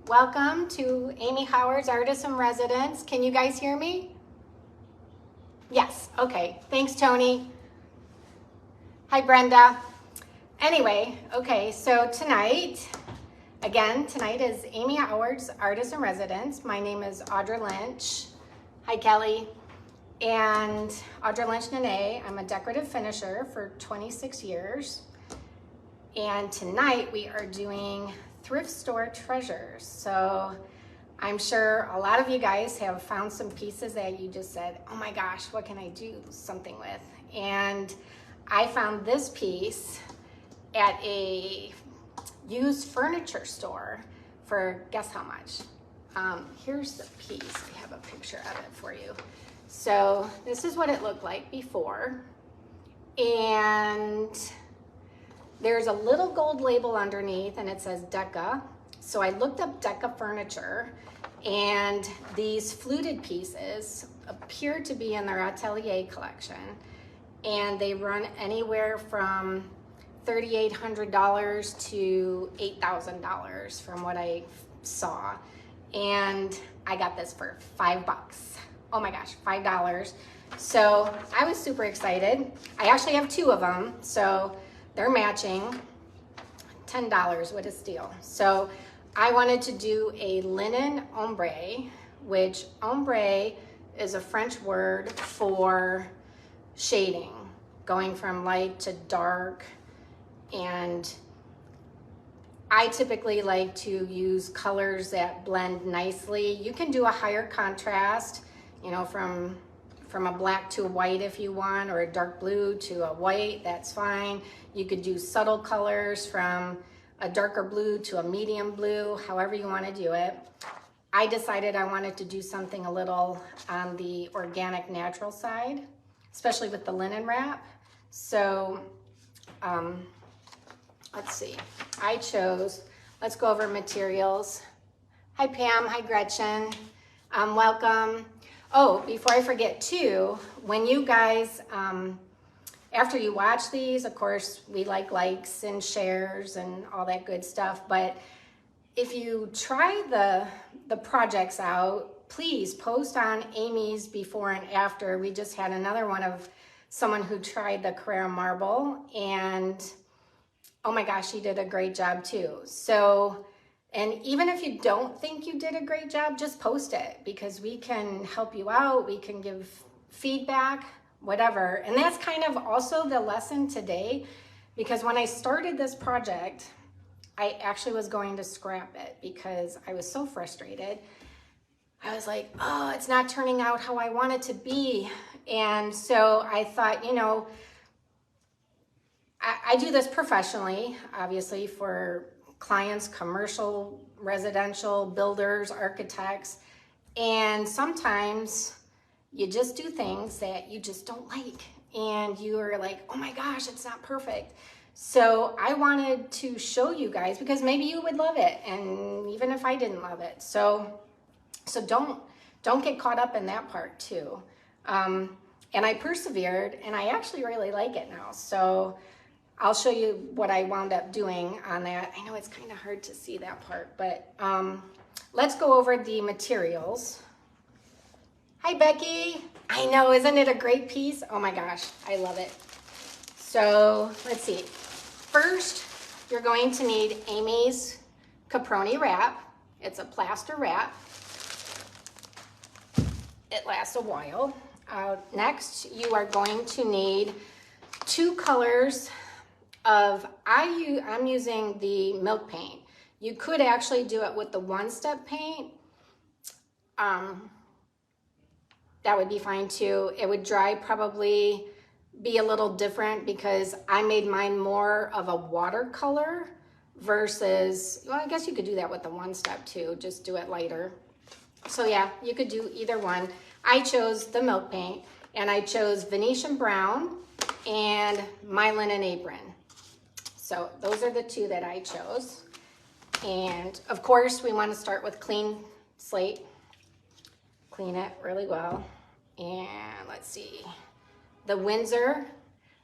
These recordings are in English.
Welcome to Amy Howard's Artist in Residence. Can you guys hear me? Yes, okay. Thanks, Tony. Hi, Brenda. Anyway, okay, so tonight is Amy Howard's Artist in Residence. My name is Audra Lynch. Hi, Kelly. And Audra Lynch Nanay. I'm a decorative finisher for 26 years. And tonight we are doing thrift store treasures. So I'm sure a lot of you guys have found some pieces that you just said, oh my gosh, what can I do something with? And I found this piece at a used furniture store for, guess how much? Here's the piece. I have a picture of it for you. So this is what it looked like before. And there's a little gold label underneath and it says Deca. So I looked up Deca furniture and these fluted pieces appear to be in their atelier collection. And they run anywhere from $3,800 to $8,000 from what I saw. And I got this for $5. Oh my gosh, $5. So I was super excited. I actually have two of them. So they're matching. $10, what a steal. So I wanted to do a linen ombre, which ombre is a French word for shading, going from light to dark. And I typically like to use colors that blend nicely. You can do a higher contrast, you know, from a black to a white if you want, or a dark blue to a white, that's fine. You could do subtle colors from a darker blue to a medium blue, however you want to do it. I decided I wanted to do something a little on the organic natural side, especially with the linen wrap. So let's see, I chose, let's go over materials. Hi Pam, hi Gretchen, welcome. Oh, before I forget too, when you guys, after you watch these, of course, we like likes and shares and all that good stuff, but if you try the projects out, please post on Amy's before and after. We just had another one of someone who tried the Carrara marble, and oh my gosh, she did a great job too. So, and even if you don't think you did a great job, just post it because we can help you out. We can give feedback, whatever. And that's kind of also the lesson today, because when I started this project, I actually was going to scrap it because I was so frustrated. I was like, oh, it's not turning out how I want it to be. And so I thought, you know, I do this professionally, obviously, for clients, commercial, residential, builders, architects, and sometimes you just do things that you just don't like, and you are like, oh my gosh, it's not perfect. So I wanted to show you guys, because maybe you would love it, and even if I didn't love it. So don't get caught up in that part too. And I persevered, and I actually really like it now. So I'll show you what I wound up doing on that. I know it's kind of hard to see that part, but let's go over the materials. Hi, Becky. I know, isn't it a great piece? Oh my gosh, I love it. So let's see. First, you're going to need Amy's Caproni wrap. It's a plaster wrap. It lasts a while. Next, you are going to need two colors of, I'm using the milk paint. You could actually do it with the one-step paint. That would be fine too. It would dry probably be a little different because I made mine more of a watercolor versus, well, I guess you could do that with the one-step too, just do it lighter. So yeah, you could do either one. I chose the milk paint, and I chose Venetian brown and my linen apron. So those are the two that I chose. And of course, we want to start with clean slate. Clean it really well. And let's see. The Windsor,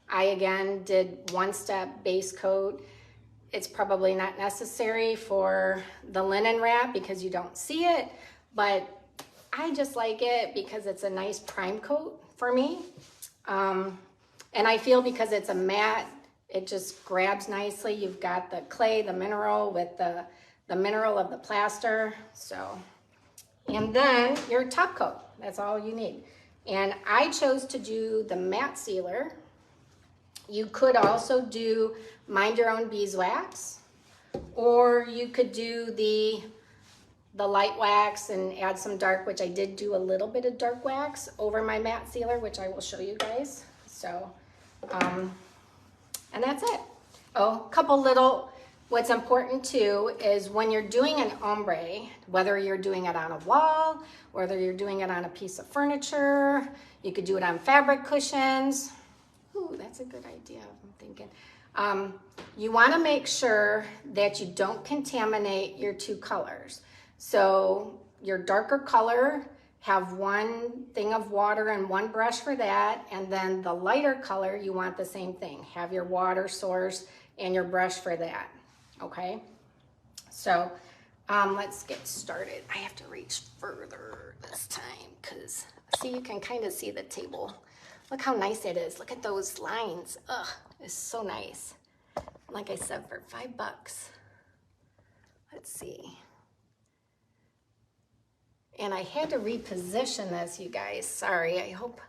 I again did one step base coat. it's probably not necessary for the linen wrap because you don't see it, but I just like it because it's a nice prime coat for me. And I feel because it's a matte, it just grabs nicely. You've got the clay, the mineral with the mineral of the plaster. So, and then your top coat, that's all you need. And I chose to do the matte sealer. You could also do Mind Your Own Beeswax, or you could do the light wax and add some dark, which I did do a little bit of dark wax over my matte sealer, which I will show you guys. So, and that's it. Oh, a couple little, what's important too is when you're doing an ombre, whether you're doing it on a wall, whether you're doing it on a piece of furniture, you could do it on fabric cushions. Ooh, that's a good idea, I'm thinking. You wanna make sure that you don't contaminate your two colors. So your darker color, have one thing of water and one brush for that, and then the lighter color, you want the same thing. Have your water source and your brush for that, okay? So let's get started. I have to reach further this time because, see, you can kind of see the table. Look how nice it is. Look at those lines. Ugh, it's so nice. Like I said, for $5. Let's see. And I had to reposition this, you guys. Sorry, I hope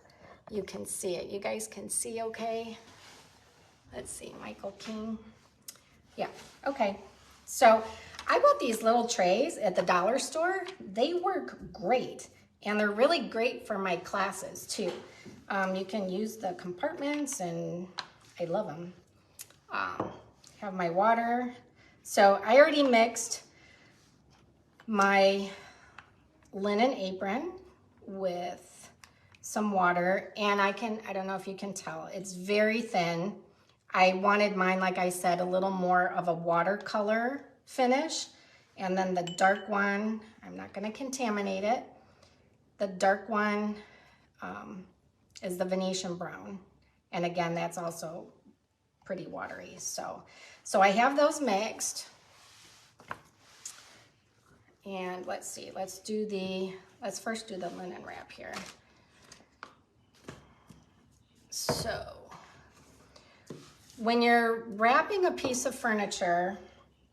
you can see it. You guys can see okay? Let's see, Michael King. Yeah, okay. So I bought these little trays at the dollar store. They work great, and they're really great for my classes too. You can use the compartments, and I love them. Have my water. So I already mixed my linen apron with some water, and I don't know if you can tell, it's very thin. I wanted mine, like I said, a little more of a watercolor finish, and then the dark one, I'm not going to contaminate it. The dark one is the Venetian brown, and again, that's also pretty watery. So I have those mixed. And let's see, let's first do the linen wrap here. So, when you're wrapping a piece of furniture,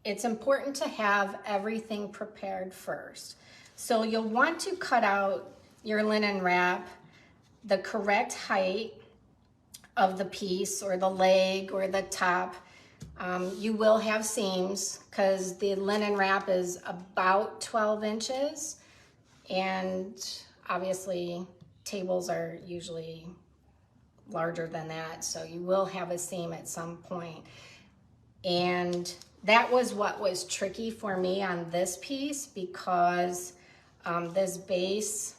it's important to have everything prepared first. So you'll want to cut out your linen wrap the correct height of the piece or the leg or the top. You will have seams because the linen wrap is about 12 inches, and obviously tables are usually larger than that, so you will have a seam at some point. And that was what was tricky for me on this piece because this base,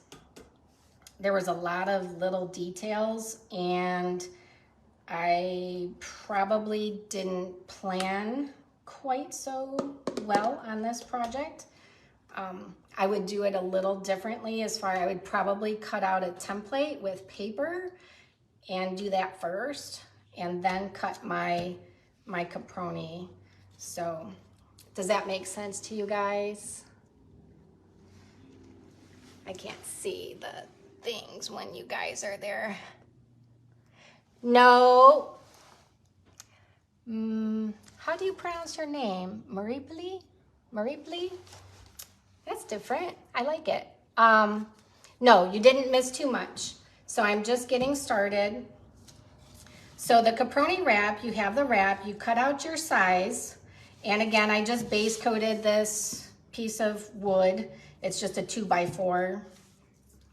there was a lot of little details, and I probably didn't plan quite so well on this project. I would do it a little differently as far, I would probably cut out a template with paper and do that first, and then cut my caproni. So does that make sense to you guys? I can't see the things when you guys are there. No. How do you pronounce your name? Maripli? Maripli? That's different. I like it. No, you didn't miss too much. So I'm just getting started. So the caproni wrap, you have the wrap, you cut out your size. And again, I just base coated this piece of wood. It's just a 2x4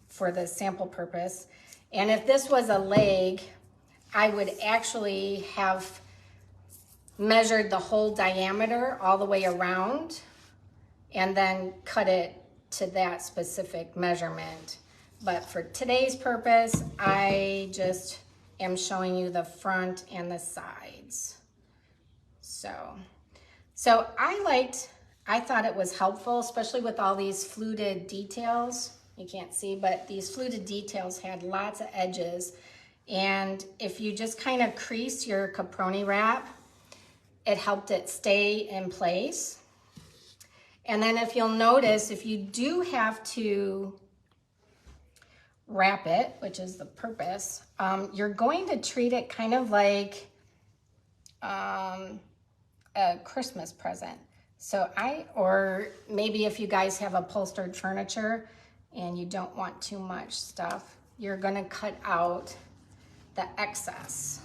for the sample purpose. And if this was a leg, I would actually have measured the whole diameter all the way around and then cut it to that specific measurement. But for today's purpose, I just am showing you the front and the sides. So I thought it was helpful, especially with all these fluted details. You can't see, but these fluted details had lots of edges. And if you just kind of crease your caproni wrap, it helped it stay in place. And then if you'll notice, if you do have to wrap it, which is the purpose, you're going to treat it kind of like a Christmas present. So or maybe if you guys have upholstered furniture and you don't want too much stuff, you're gonna cut out the excess.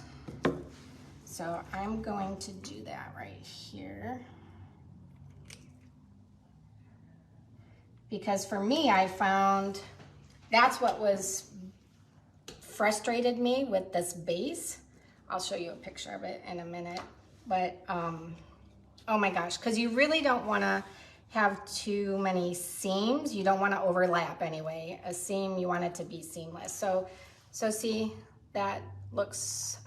So I'm going to do that right here. Because for me, I found that's what was frustrated me with this base. I'll show you a picture of it in a minute. But, oh my gosh, because you really don't want to have too many seams. You don't want to overlap anyway. A seam, you want it to be seamless. So see, that looks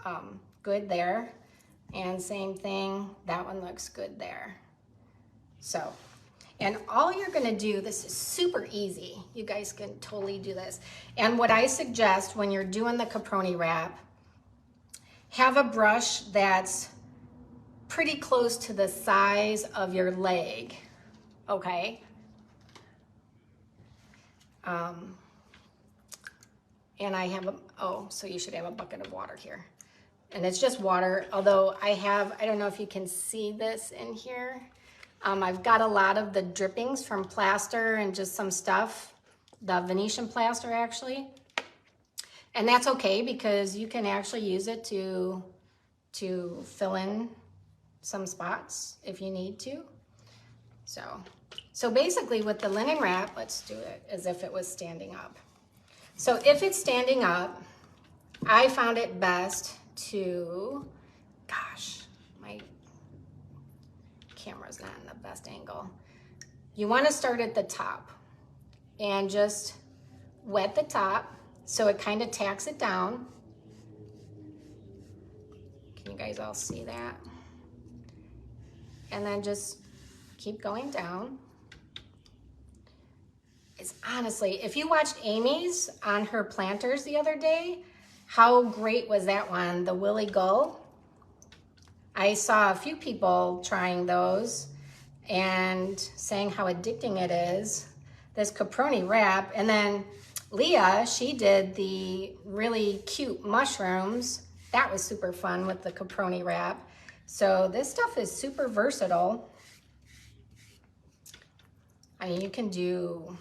good there. And same thing, that one looks good there. So, and all you're gonna do, this is super easy. You guys can totally do this. And what I suggest when you're doing the caproni wrap, have a brush that's pretty close to the size of your leg, okay? And I have so you should have a bucket of water here. And it's just water, although I don't know if you can see this in here. I've got a lot of the drippings from plaster and just some stuff, the Venetian plaster actually. And that's okay because you can actually use it to fill in some spots if you need to. So basically with the linen wrap, let's do it as if it was standing up. So if it's standing up, I found it best to, gosh, my camera's not in the best angle. You want to start at the top and just wet the top so it kind of tacks it down. Can you guys all see that? And then just keep going down. It's honestly, if you watched Amy's on her planters the other day, how great was that one, the Willy Gull? I saw a few people trying those and saying how addicting it is, this caproni wrap. And then Leah, she did the really cute mushrooms. That was super fun with the caproni wrap. So this stuff is super versatile. I mean, you could do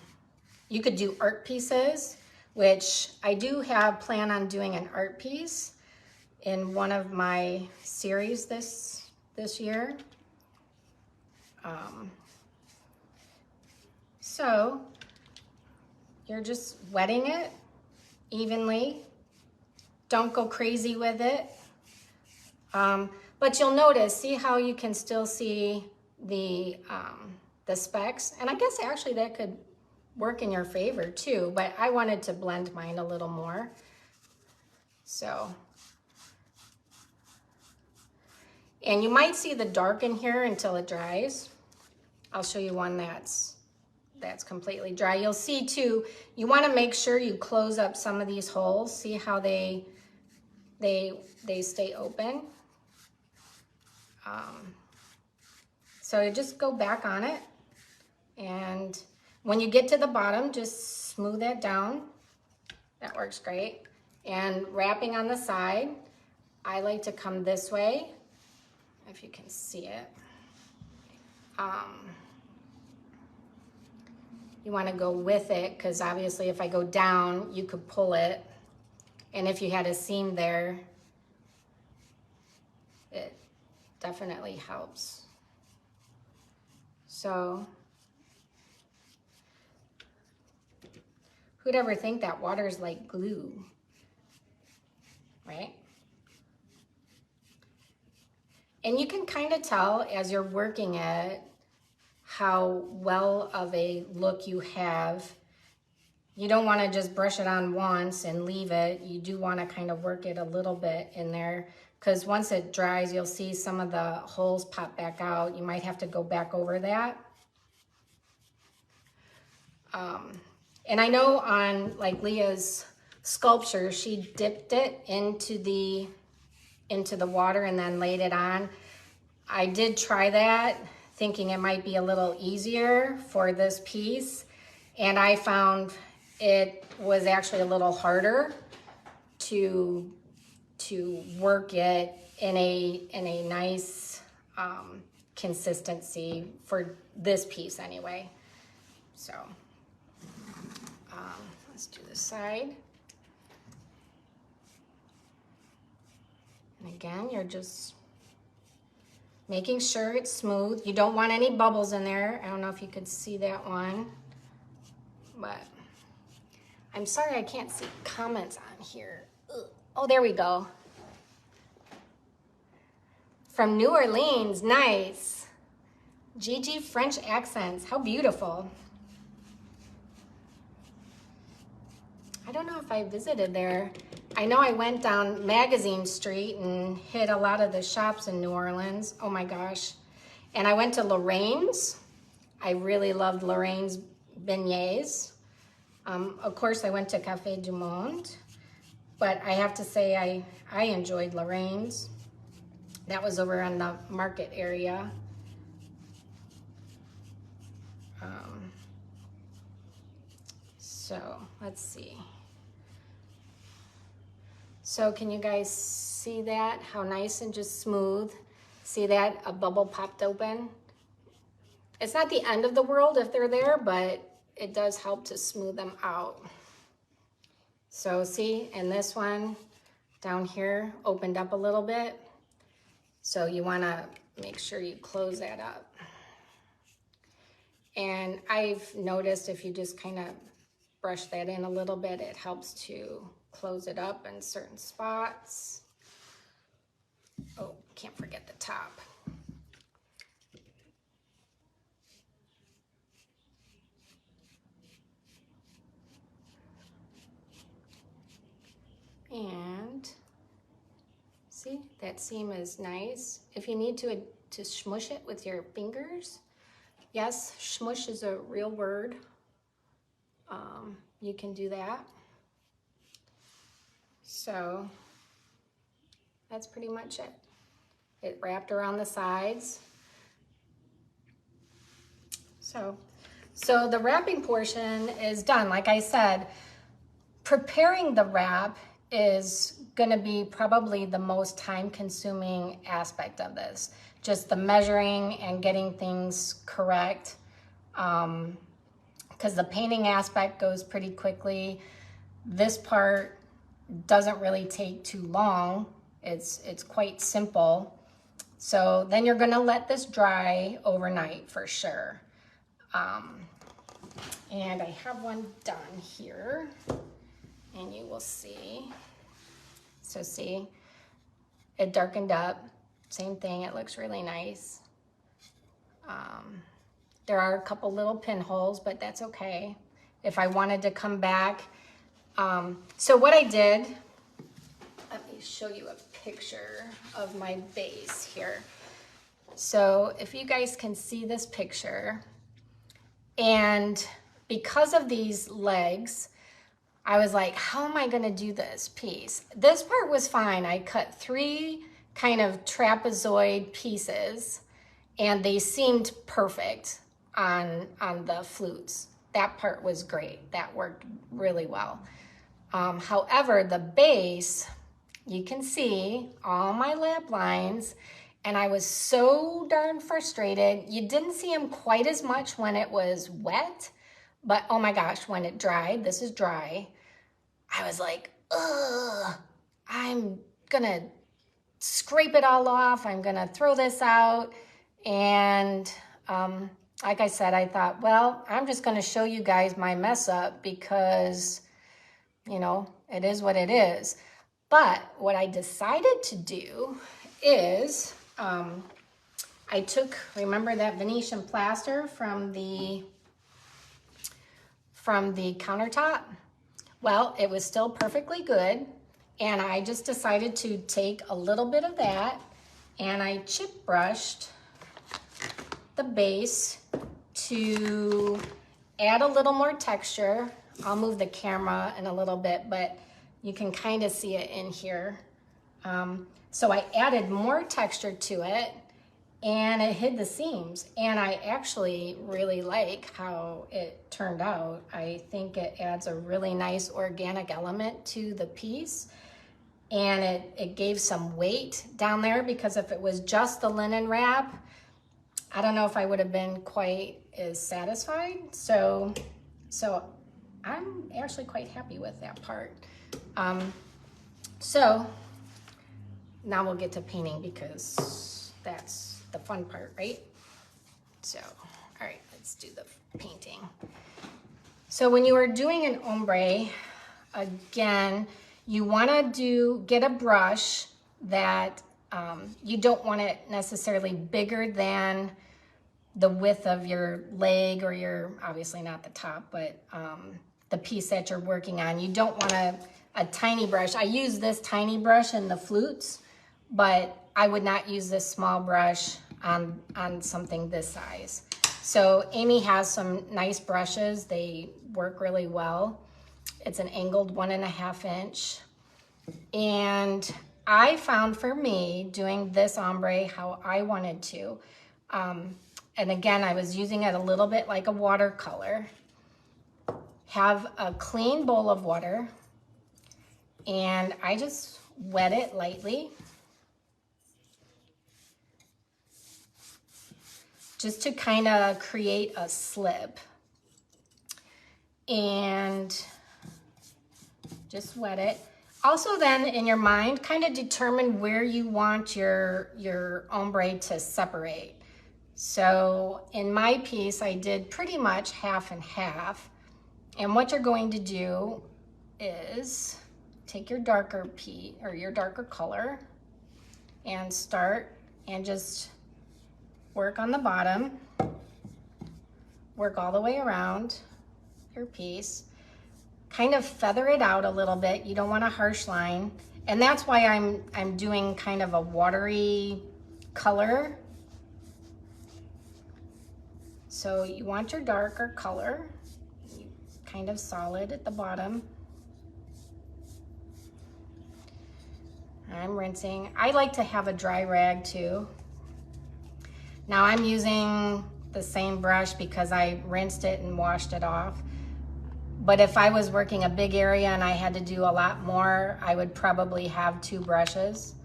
art pieces, which I do plan on doing an art piece in one of my series this year. So you're just wetting it evenly. Don't go crazy with it. But you'll notice, see how you can still see the specks? And I guess actually that could work in your favor too, but I wanted to blend mine a little more. So, and you might see the dark in here until it dries. I'll show you one that's completely dry. You'll see too, you want to make sure you close up some of these holes. See how they stay open. So you just go back on it, and when you get to the bottom, just smooth that down. That works great. And wrapping on the side, I like to come this way, if you can see it. You want to go with it, because obviously if I go down, you could pull it. And if you had a seam there, it definitely helps. So, who'd ever think that water's like glue, right? And you can kind of tell as you're working it how well of a look you have. You don't want to just brush it on once and leave it. You do want to kind of work it a little bit in there, because once it dries, you'll see some of the holes pop back out. You might have to go back over that. And I know on like Leah's sculpture, she dipped it into the water and then laid it on. I did try that, thinking it might be a little easier for this piece, and I found it was actually a little harder to work it in a nice consistency for this piece anyway. So let's do this side. And again, you're just making sure it's smooth. You don't want any bubbles in there. I don't know if you could see that one, but I'm sorry I can't see comments on here. Ugh. Oh, there we go. From New Orleans, nice. Gigi French accents, how beautiful. I don't know if I visited there. I know I went down Magazine Street and hit a lot of the shops in New Orleans. Oh my gosh. And I went to Lorraine's. I really loved Lorraine's beignets. Of course, I went to Café du Monde, but I have to say I enjoyed Lorraine's. That was over in the market area. So let's see. So can you guys see that? How nice and just smooth. See that? A bubble popped open. It's not the end of the world if they're there, but it does help to smooth them out. So see, and this one down here opened up a little bit. So you wanna make sure you close that up. And I've noticed if you just kind of brush that in a little bit, it helps to close it up in certain spots. Oh, can't forget the top. And see, that seam is nice. If you need to smush it with your fingers, yes, smush is a real word. You can do that. So that's pretty much it. It wrapped around the sides. So the wrapping portion is done. Like I said, preparing the wrap is gonna be probably the most time-consuming aspect of this. Just the measuring and getting things correct. Because the painting aspect goes pretty quickly. This part doesn't really take too long. It's quite simple. So then you're gonna let this dry overnight for sure. And I have one done here, and you will see. So see, it darkened up. Same thing, it looks really nice. There are a couple little pinholes, but that's okay. If I wanted to come back. So what I did, let me show you a picture of my base here. So if you guys can see this picture, and because of these legs, I was like, how am I gonna do this piece? This part was fine. I cut 3 kind of trapezoid pieces, and they seemed perfect on the flutes. That part was great. That worked really well. However, the base, you can see all my lap lines, and I was so darn frustrated. You didn't see them quite as much when it was wet, but oh my gosh, when it dried, this is dry, I was like, ugh, I'm gonna scrape it all off. I'm gonna throw this out. And like I said, I thought, well, I'm just gonna show you guys my mess up because, you know, it is what it is. But what I decided to do is, I took, remember that Venetian plaster from the countertop? Well, it was still perfectly good, and I just decided to take a little bit of that, and I chip brushed the base to add a little more texture. I'll move the camera in a little bit, but you can kind of see it in here. So I added more texture to it, and it hid the seams. And I actually really like how it turned out. I think it adds a really nice organic element to the piece. And it gave some weight down there, because if it was just the linen wrap, I don't know if I would have been quite as satisfied. So I'm actually quite happy with that part. So now we'll get to painting, because that's the fun part, right? So, all right, let's do the painting. So when you are doing an ombre, again, you want to get a brush that you don't want it necessarily bigger than the width of your leg, or your, obviously not the top, but the piece that you're working on. You don't want a tiny brush. I use this tiny brush in the flutes, but I would not use this small brush on something this size. So Amy has some nice brushes. They work really well. It's an angled 1.5 inch. And I found for me doing this ombre how I wanted to. And again, I was using it a little bit like a watercolor. Have a clean bowl of water, and I just wet it lightly, just to kind of create a slip. And just wet it. Also then, in your mind, kind of determine where you want your ombre to separate. So in my piece, I did pretty much half and half. And what you're going to do is take your darker piece, or your darker color, and start and just work on the bottom. Work all the way around your piece. Kind of feather it out a little bit. You don't want a harsh line. And that's why I'm doing kind of a watery color. So you want your darker color, kind of solid at the bottom. I'm rinsing. I like to have a dry rag too. Now I'm using the same brush because I rinsed it and washed it off. But if I was working a big area and I had to do a lot more, I would probably have 2 brushes.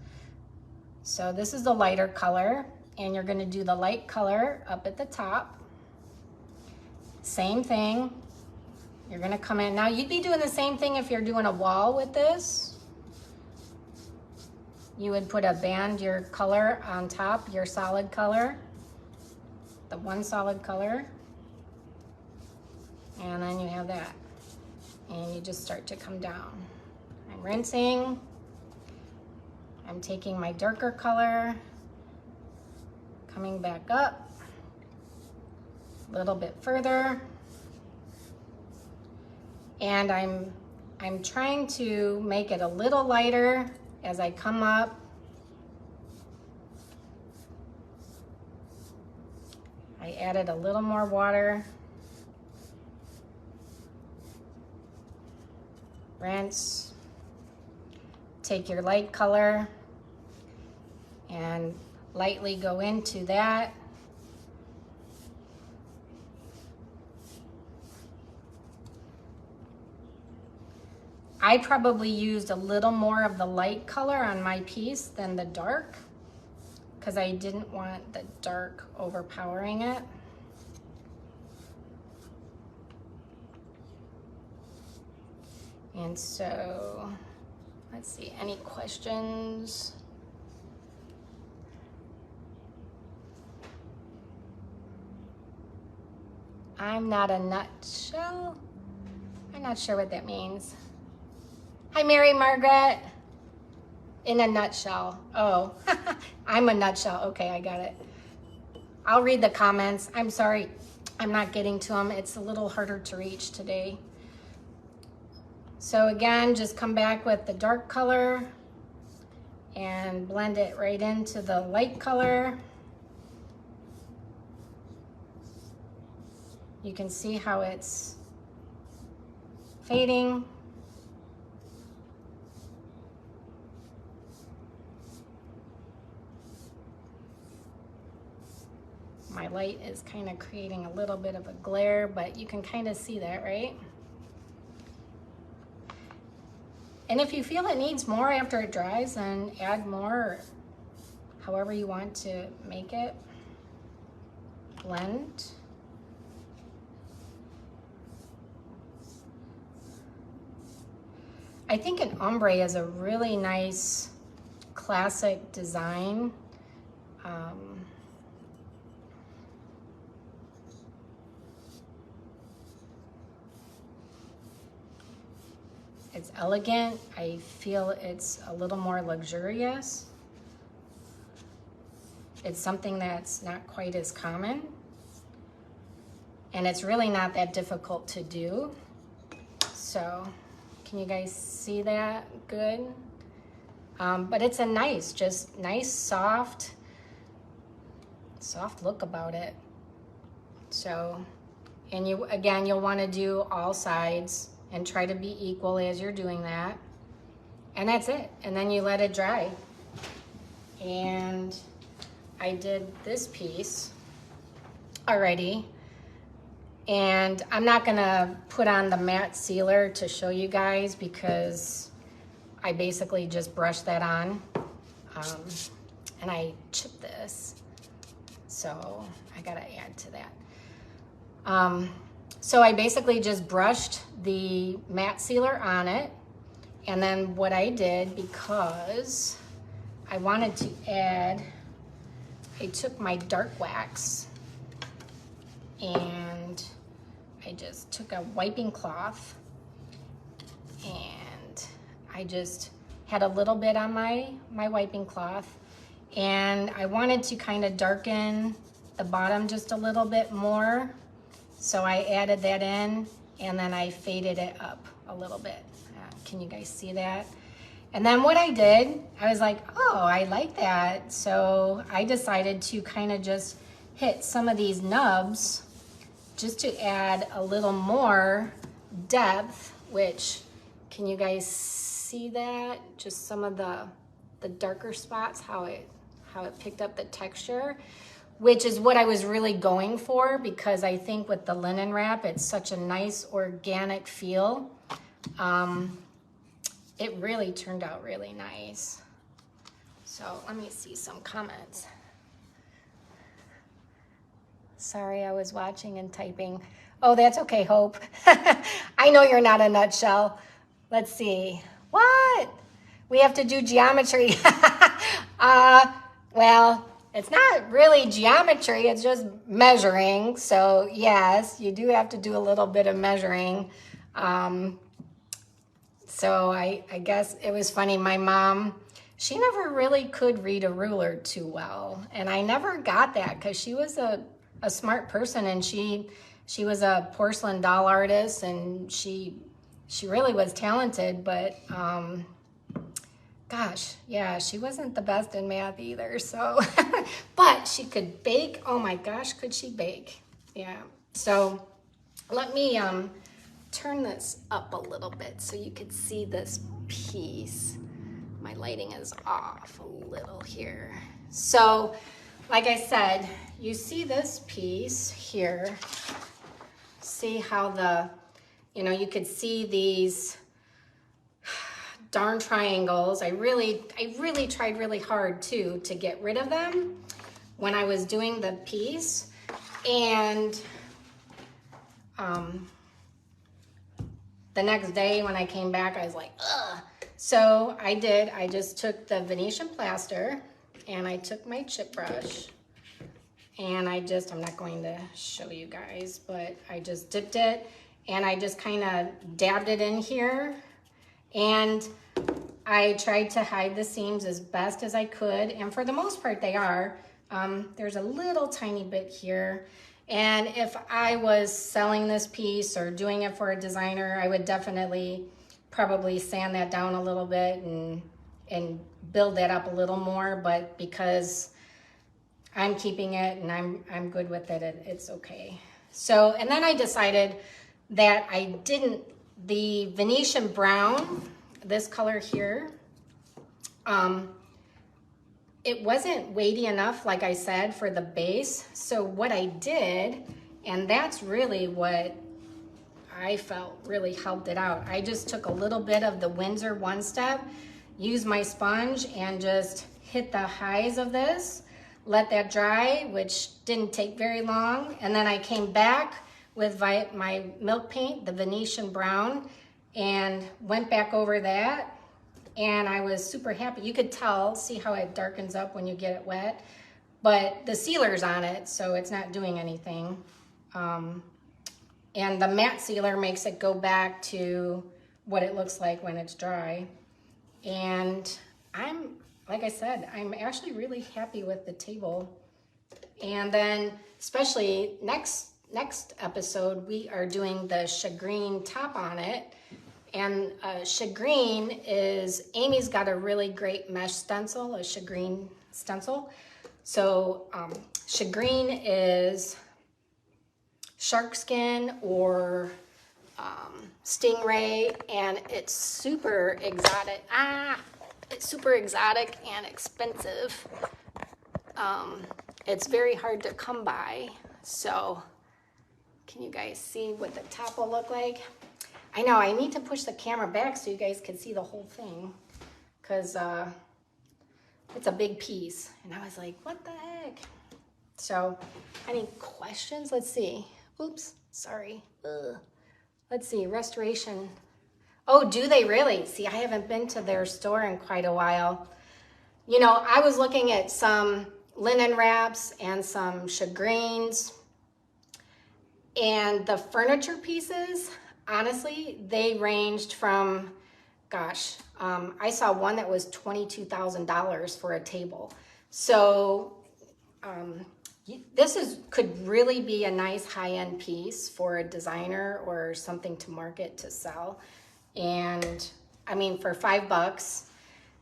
So this is the lighter color, and you're gonna do the light color up at the top. Same thing. You're gonna come in. Now you'd be doing the same thing if you're doing a wall with this. You would put a band, your color on top, your solid color, the one solid color. And then you have that. And you just start to come down. I'm rinsing. I'm taking my darker color, coming back up a little bit further. And I'm trying to make it a little lighter as I come up. I added a little more water. Rinse. Take your light color and lightly go into that. I probably used a little more of the light color on my piece than the dark, because I didn't want the dark overpowering it. And so, let's see, any questions? I'm not a nutshell. I'm not sure what that means. Hi, Mary Margaret. In a nutshell. Oh, I'm a nutshell. Okay, I got it. I'll read the comments. I'm sorry, I'm not getting to them. It's a little harder to reach today. So again, just come back with the dark color and blend it right into the light color. You can see how it's fading. light is kind of creating a little bit of a glare, but you can kind of see that, right? And if you feel it needs more after it dries, then add more, however you want to make it blend. I think an ombre is a really nice classic design. It's elegant. I feel it's a little more luxurious. It's something that's not quite as common. And it's really not that difficult to do. So, can you guys see that good? But it's a nice, just nice, soft look about it. So, and you, again, you'll want to do all sides and try to be equal as you're doing that. And that's it. And then you let it dry. And I did this piece already. And I'm not gonna put on the matte sealer to show you guys because I basically just brushed that on. And I chipped this. So I gotta add to that. So I basically just brushed the matte sealer on it. And then what I did, because I wanted to add, I took my dark wax and I just took a wiping cloth and I just had a little bit on my wiping cloth, and I wanted to kind of darken the bottom just a little bit more. So I added that in and then I faded it up a little bit. Can you guys see that? And then what I did, I was like, oh, I like that. So I decided to kind of just hit some of these nubs just to add a little more depth, which, can you guys see that? Just some of the darker spots, how it picked up the texture, which is what I was really going for, because I think with the linen wrap, it's such a nice organic feel. It really turned out really nice. So let me see some comments. Sorry, I was watching and typing. Oh, that's okay, Hope. I know you're not a nutshell. Let's see. What? We have to do geometry. Well, it's not really geometry, it's just measuring. So yes, you do have to do a little bit of measuring. So I guess it was funny. My mom, she never really could read a ruler too well. And I never got that because she was a smart person, and she was a porcelain doll artist, and she really was talented, but gosh, yeah, she wasn't the best in math either. So, but she could bake. Oh my gosh, could she bake? Yeah. So let me turn this up a little bit so you could see this piece. My lighting is off a little here. So, like I said, you see this piece here. See how you could see these darn triangles. I really tried really hard too to get rid of them when I was doing the piece. And the next day when I came back, I was like, ugh. So I just took the Venetian plaster and I took my chip brush and I'm not going to show you guys, but I just dipped it and I just kind of dabbed it in here, and I tried to hide the seams as best as I could, and for the most part they are. There's a little tiny bit here, and if I was selling this piece or doing it for a designer, I would definitely probably sand that down a little bit and build that up a little more, but because I'm keeping it and I'm good with it, it's okay. So, and then I decided that the Venetian brown, this color here, it wasn't weighty enough, like I said, for the base. So what I did, and that's really what I felt really helped it out. I just took a little bit of the Windsor One Step, used my sponge and just hit the highs of this, let that dry, which didn't take very long. And then I came back with my milk paint, the Venetian brown, and went back over that. And I was super happy. You could tell, see how it darkens up when you get it wet, but the sealer's on it, so it's not doing anything. And the matte sealer makes it go back to what it looks like when it's dry. And like I said, I'm actually really happy with the table. And then, especially next episode, we are doing the shagreen top on it. And shagreen is, Amy's got a really great mesh stencil, a shagreen stencil. So shagreen is shark skin or stingray, and it's super exotic. It's super exotic and expensive. It's very hard to come by. So can you guys see what the top will look like? I know I need to push the camera back so you guys can see the whole thing, because it's a big piece. And I was like, what the heck? So any questions? Let's see. Oops, sorry. Ugh. Let's see, restoration. Oh, do they really? See, I haven't been to their store in quite a while. You know, I was looking at some linen wraps and some shagreens, and the furniture pieces, honestly, they ranged from, gosh, I saw one that was $22,000 for a table. So this could really be a nice high-end piece for a designer or something to market to sell. And I mean, for $5,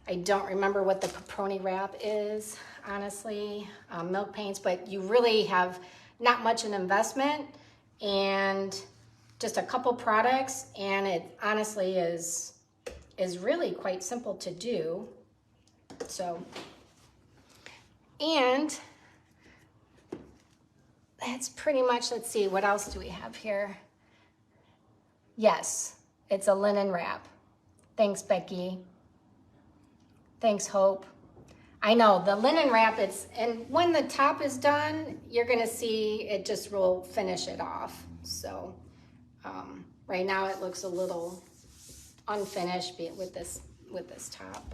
I don't remember what the pepperoni wrap is, honestly, milk paints, but you really have not much an investment and just a couple products, and it honestly is really quite simple to do. So, and that's pretty much, let's see, what else do we have here? Yes, it's a linen wrap. Thanks, Becky. Thanks, Hope. I know, the linen wrap, and when the top is done, you're gonna see it just will finish it off. So right now it looks a little unfinished with this top,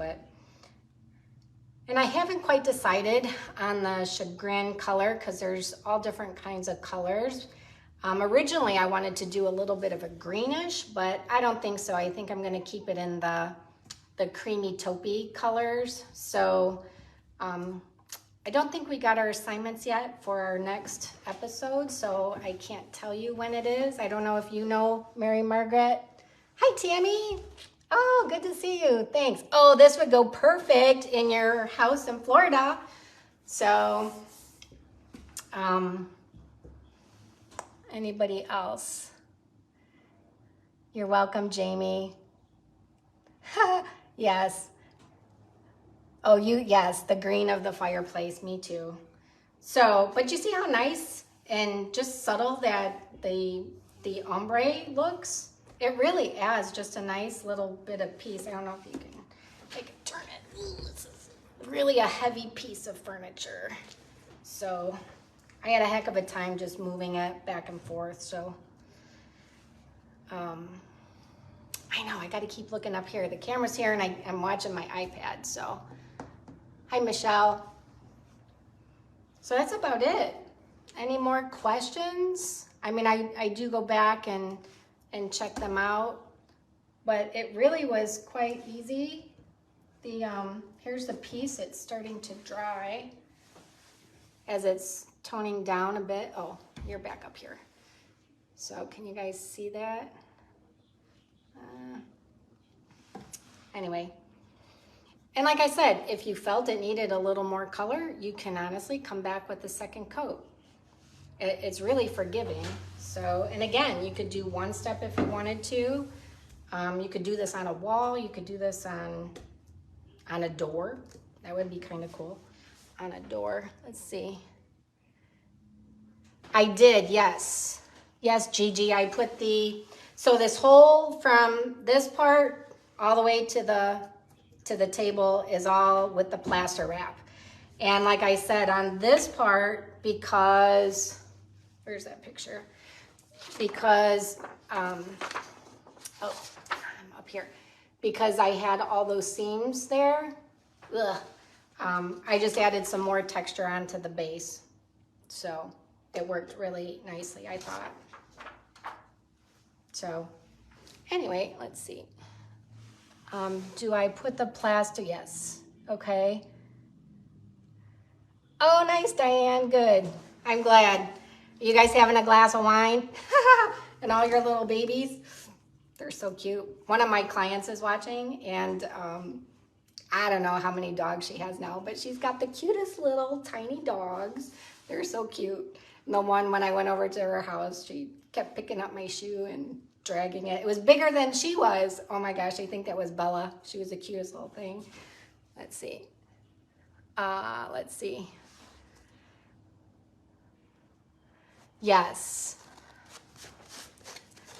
and I haven't quite decided on the chagrin color because there's all different kinds of colors. Originally I wanted to do a little bit of a greenish, but I don't think so. I think I'm gonna keep it in the creamy taupey colors. So I don't think we got our assignments yet for our next episode, so I can't tell you when it is. I don't know if you know, Mary Margaret. Hi, Tammy. Oh, good to see you. Thanks. Oh, this would go perfect in your house in Florida. So, anybody else? You're welcome, Jamie. Yes. Oh, yes, the green of the fireplace, me too. So, but you see how nice and just subtle that the ombre looks? It really adds just a nice little bit of piece. I don't know if you can, I can turn it. Ooh, this is really a heavy piece of furniture. So I had a heck of a time just moving it back and forth. So I know, I got to keep looking up here. The camera's here and I'm watching my iPad, so. Hi, Michelle. So that's about it. Any more questions? I mean, I do go back and check them out, but it really was quite easy. Here's the piece. It's starting to dry as it's toning down a bit. Oh, you're back up here. So can you guys see that? Anyway. And like I said, if you felt it needed a little more color, you can honestly come back with the second coat. It's really forgiving. So, and again, you could do one step if you wanted to. You could do this on a wall. You could do this on a door. That would be kind of cool. on a door. Let's see. I did, yes. Yes, Gigi, I put so this hole from this part all the way to the table is all with the plaster wrap. And like I said, on this part, because, where's that picture? Because, oh, I'm up here. Because I had all those seams there, I just added some more texture onto the base. So it worked really nicely, I thought. So anyway, let's see. Do I put the plaster? Yes. Okay. Oh, nice, Diane. Good. I'm glad. You guys having a glass of wine? And all your little babies? They're so cute. One of my clients is watching, and I don't know how many dogs she has now, but she's got the cutest little tiny dogs. They're so cute. And the one, when I went over to her house, she kept picking up my shoe and dragging it. It was bigger than she was. Oh my gosh, I think that was Bella. She was the cutest little thing. Let's see. Let's see. Yes.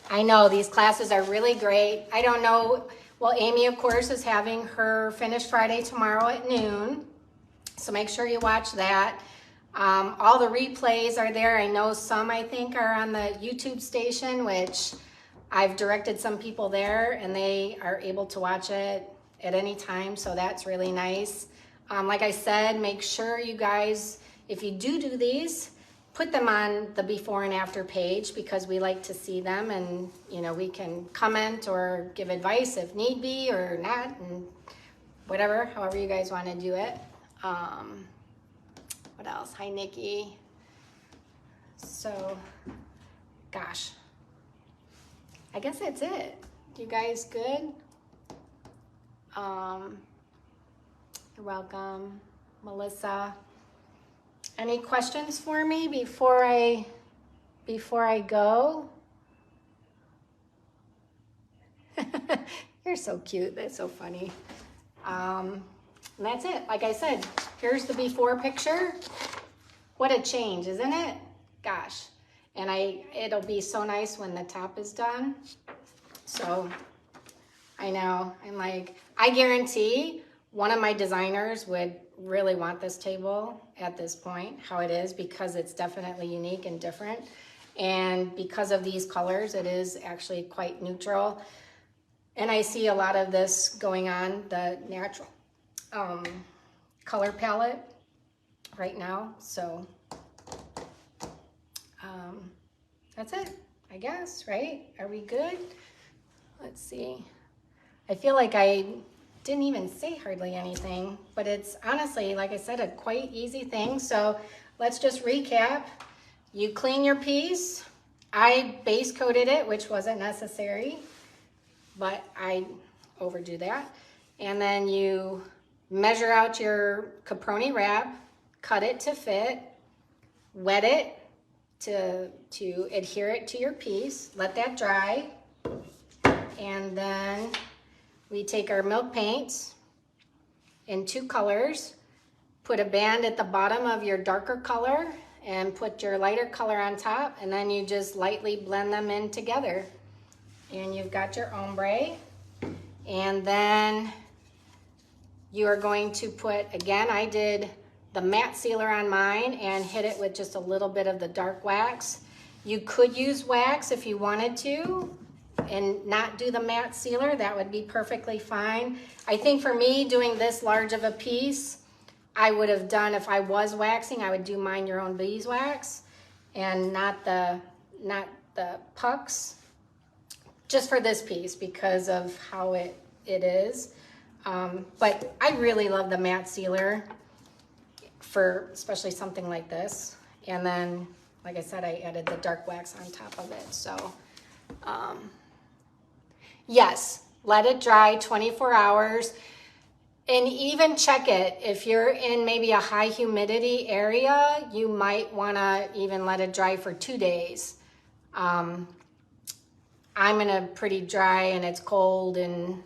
I know these classes are really great. I don't know. Well, Amy, of course, is having her Finish Friday tomorrow at noon. So make sure you watch that. All the replays are there. I know some, I think, are on the YouTube station, which I've directed some people there, and they are able to watch it at any time. So that's really nice. Like I said, make sure you guys, if you do these, put them on the before and after page, because we like to see them, and you know, we can comment or give advice if need be or not, and whatever, however you guys want to do it. What else? Hi, Nikki. So, gosh, I guess that's it. You guys good? You're welcome, Melissa. Any questions for me before I go? You're so cute. That's so funny. And that's it. Like I said, here's the before picture. What a change, isn't it? Gosh. And it'll be so nice when the top is done. So I know. I'm like, I guarantee one of my designers would really want this table at this point, how it is, because it's definitely unique and different. And because of these colors, it is actually quite neutral. And I see a lot of this going on the natural color palette right now. So that's it, I guess, right? Are we good? Let's see. I feel like I didn't even say hardly anything, but it's honestly, like I said, a quite easy thing. So let's just recap. You clean your piece. I base coated it, which wasn't necessary, but I overdo that. And then you measure out your caproni wrap, cut it to fit, wet it to adhere it to your piece, let that dry, and then we take our milk paints in 2 colors, put a band at the bottom of your darker color, and put your lighter color on top, and then you just lightly blend them in together. And you've got your ombre. And then you are going to put, again, I did the matte sealer on mine and hit it with just a little bit of the dark wax. You could use wax if you wanted to and not do the matte sealer. That would be perfectly fine. I think for me, doing this large of a piece, I would have done, if I was waxing, I would do mine your own beeswax and not the pucks, just for this piece because of how it is. But I really love the matte sealer for especially something like this. And then, like I said, I added the dark wax on top of it. So, yes, let it dry 24 hours. And even check it. If you're in maybe a high humidity area, you might want to even let it dry for 2 days. I'm in a pretty dry and it's cold and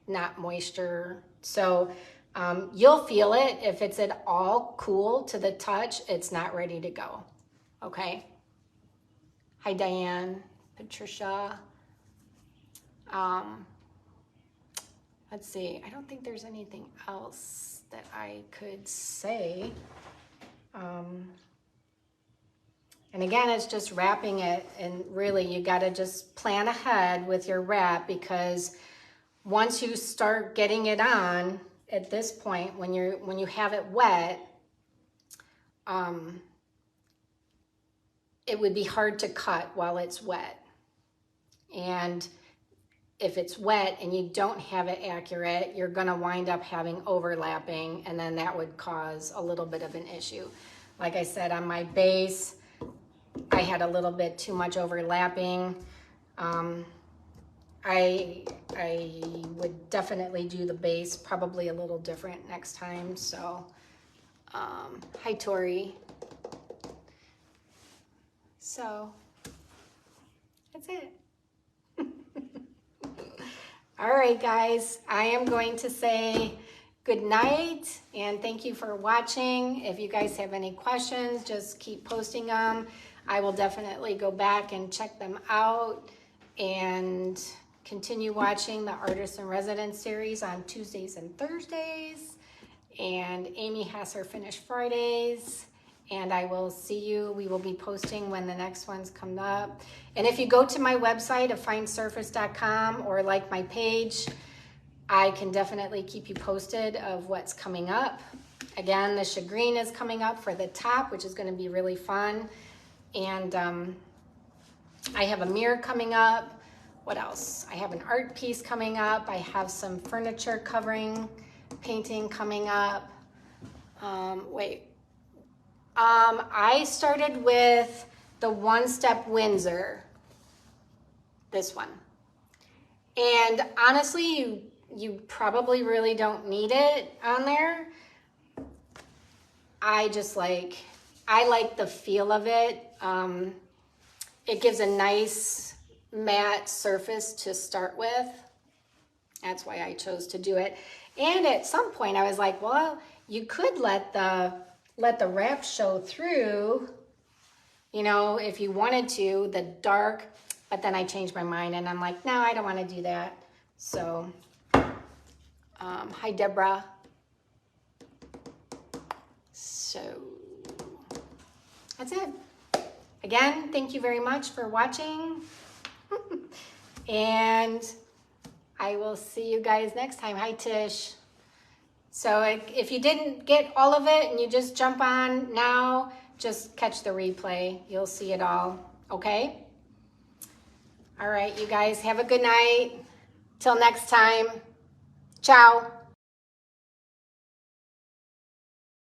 not moisture. So You'll feel it. If it's at all cool to the touch, it's not ready to go. Okay. Hi, Diane, Patricia. Let's see. I don't think there's anything else that I could say. And again, it's just wrapping it, and really you got to just plan ahead with your wrap, because once you start getting it on at this point, when you have it wet, it would be hard to cut while it's wet. And if it's wet and you don't have it accurate, you're going to wind up having overlapping, and then that would cause a little bit of an issue. Like I said, on my base, I had a little bit too much overlapping. I would definitely do the base probably a little different next time. So, hi Tori. So, that's it. All right, guys, I am going to say good night and thank you for watching. If you guys have any questions, just keep posting them. I will definitely go back and check them out and continue watching the Artist in Residence series on Tuesdays and Thursdays. And Amy has her Finished Fridays. And I will see you. We will be posting when the next ones come up. And if you go to my website, afinesurface.com, or like my page, I can definitely keep you posted of what's coming up. Again, the shagreen is coming up for the top, which is going to be really fun. And I have a mirror coming up. What else? I have an art piece coming up. I have some furniture covering painting coming up. I started with the one-step Windsor, this one. And honestly, you probably really don't need it on there. I like the feel of it. It gives a nice matte surface to start with. That's why I chose to do it. And at some point I was like, well, you could let the wrap show through, you know, if you wanted to, the dark, but then I changed my mind and I'm like, no, I don't want to do that. So, hi Deborah. So, that's it. Again, thank you very much for watching. And I will see you guys next time. Hi Tish. So if you didn't get all of it and you just jump on now, just catch the replay. You'll see it all, okay? All right, you guys have a good night. Till next time, ciao.